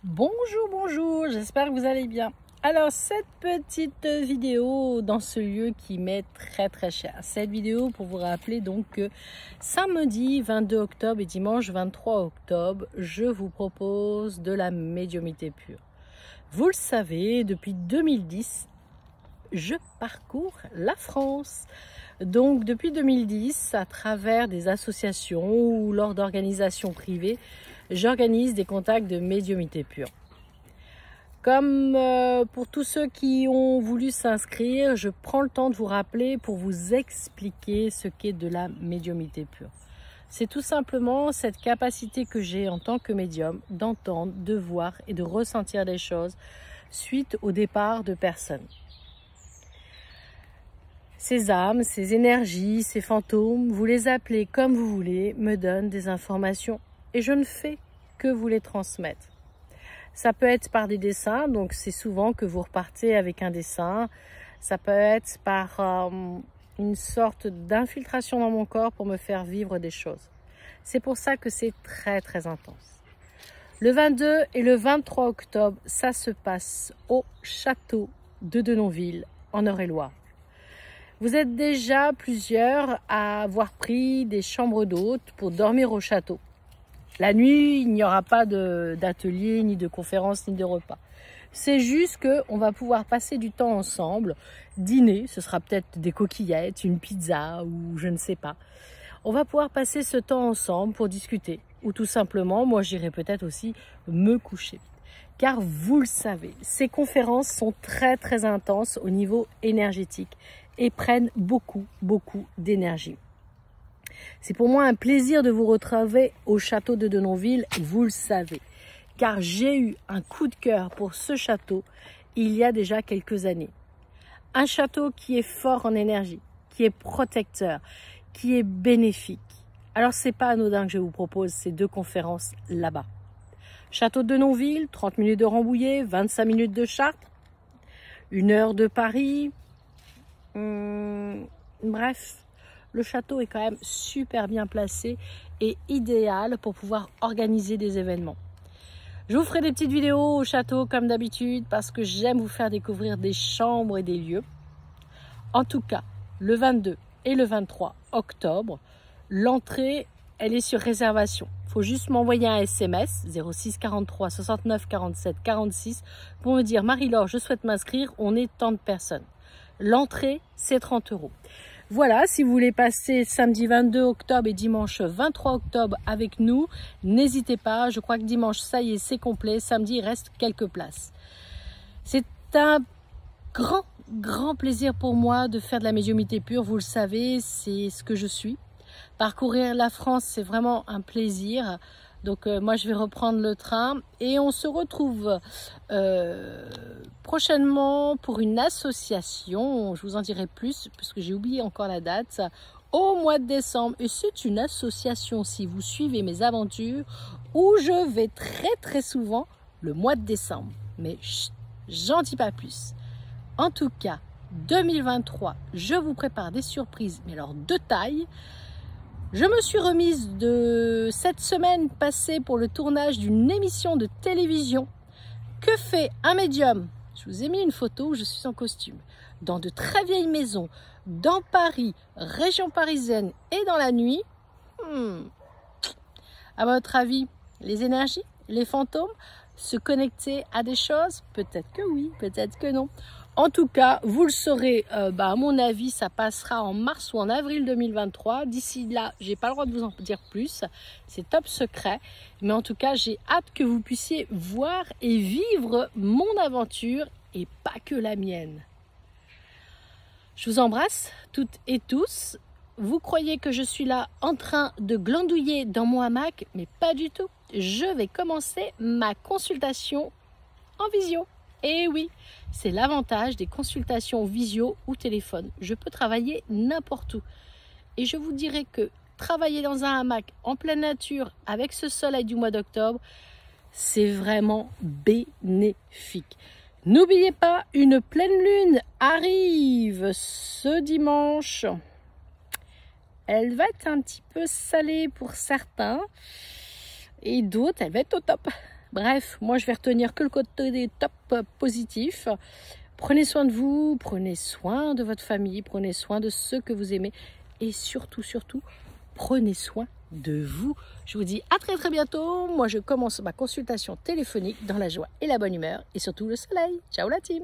Bonjour, bonjour, j'espère que vous allez bien. Alors, cette petite vidéo dans ce lieu qui m'est très cher. Cette vidéo pour vous rappeler donc que samedi 22 octobre et dimanche 23 octobre, je vous propose de la médiumnité pure. Vous le savez, depuis 2010, je parcours la France. Donc, depuis 2010, à travers des associations ou lors d'organisations privées, j'organise des contacts de médiumnité pure. Comme pour tous ceux qui ont voulu s'inscrire, je prends le temps de vous rappeler pour vous expliquer ce qu'est de la médiumnité pure. C'est tout simplement cette capacité que j'ai en tant que médium d'entendre, de voir et de ressentir des choses suite au départ de personnes. Ces âmes, ces énergies, ces fantômes, vous les appelez comme vous voulez, me donnent des informations et je ne fais que vous les transmettre. Ça peut être par des dessins, donc c'est souvent que vous repartez avec un dessin. Ça peut être par une sorte d'infiltration dans mon corps pour me faire vivre des choses. C'est pour ça que c'est très intense. Le 22 et le 23 octobre, ça se passe au château de Denonville, en Eure-et-Loir. Vous êtes déjà plusieurs à avoir pris des chambres d'hôtes pour dormir au château. La nuit, il n'y aura pas d'atelier, ni de conférence, ni de repas. C'est juste qu'on va pouvoir passer du temps ensemble, dîner, ce sera peut-être des coquillettes, une pizza ou je ne sais pas. On va pouvoir passer ce temps ensemble pour discuter. Ou tout simplement, moi j'irai peut-être aussi me coucher. Car vous le savez, ces conférences sont très intenses au niveau énergétique et prennent beaucoup d'énergie. C'est pour moi un plaisir de vous retrouver au château de Denonville, vous le savez, car j'ai eu un coup de cœur pour ce château il y a déjà quelques années. Un château qui est fort en énergie, qui est protecteur, qui est bénéfique. Alors c'est pas anodin que je vous propose ces deux conférences là-bas. Château de Denonville, 30 minutes de Rambouillet, 25 minutes de Chartres, 1 heure de Paris, bref. Le château est quand même super bien placé et idéal pour pouvoir organiser des événements. Je vous ferai des petites vidéos au château comme d'habitude parce que j'aime vous faire découvrir des chambres et des lieux. En tout cas, le 22 et le 23 octobre, l'entrée, elle est sur réservation. Il faut juste m'envoyer un SMS 06 43 69 47 46 pour me dire « Marie-Laure, je souhaite m'inscrire, on est tant de personnes ». L'entrée, c'est 30 €. Voilà, si vous voulez passer samedi 22 octobre et dimanche 23 octobre avec nous, n'hésitez pas. Je crois que dimanche, ça y est, c'est complet. Samedi, il reste quelques places. C'est un grand plaisir pour moi de faire de la médiumnité pure. Vous le savez, c'est ce que je suis. Parcourir la France, c'est vraiment un plaisir. Donc moi, je vais reprendre le train et on se retrouve prochainement pour une association. Je vous en dirai plus parce que j'ai oublié encore la date. Au mois de décembre. Et c'est une association, si vous suivez mes aventures, où je vais très souvent le mois de décembre. Mais j'en dis pas plus. En tout cas, 2023, je vous prépare des surprises, mais alors de taille. Je me suis remise de cette semaine passée pour le tournage d'une émission de télévision. Que fait un médium? Je vous ai mis une photo où je suis en costume. Dans de très vieilles maisons, dans Paris, région parisienne et dans la nuit. À votre avis, les énergies, les fantômes, se connecter à des choses? Peut-être que oui, peut-être que non. En tout cas, vous le saurez, à mon avis, ça passera en mars ou en avril 2023. D'ici là, j'ai pas le droit de vous en dire plus. C'est top secret. Mais en tout cas, j'ai hâte que vous puissiez voir et vivre mon aventure et pas que la mienne. Je vous embrasse toutes et tous. Vous croyez que je suis là en train de glandouiller dans mon hamac, mais pas du tout. Je vais commencer ma consultation en visio. Et oui, c'est l'avantage des consultations visio ou téléphone. Je peux travailler n'importe où. Et je vous dirais que travailler dans un hamac en pleine nature avec ce soleil du mois d'octobre, c'est vraiment bénéfique. N'oubliez pas, une pleine lune arrive ce dimanche. Elle va être un petit peu salée pour certains et d'autres, elle va être au top. Bref, moi je vais retenir que le côté top positif. Prenez soin de vous, prenez soin de votre famille, prenez soin de ceux que vous aimez et surtout, prenez soin de vous. Je vous dis à très bientôt. Moi je commence ma consultation téléphonique dans la joie et la bonne humeur et surtout le soleil. Ciao la team!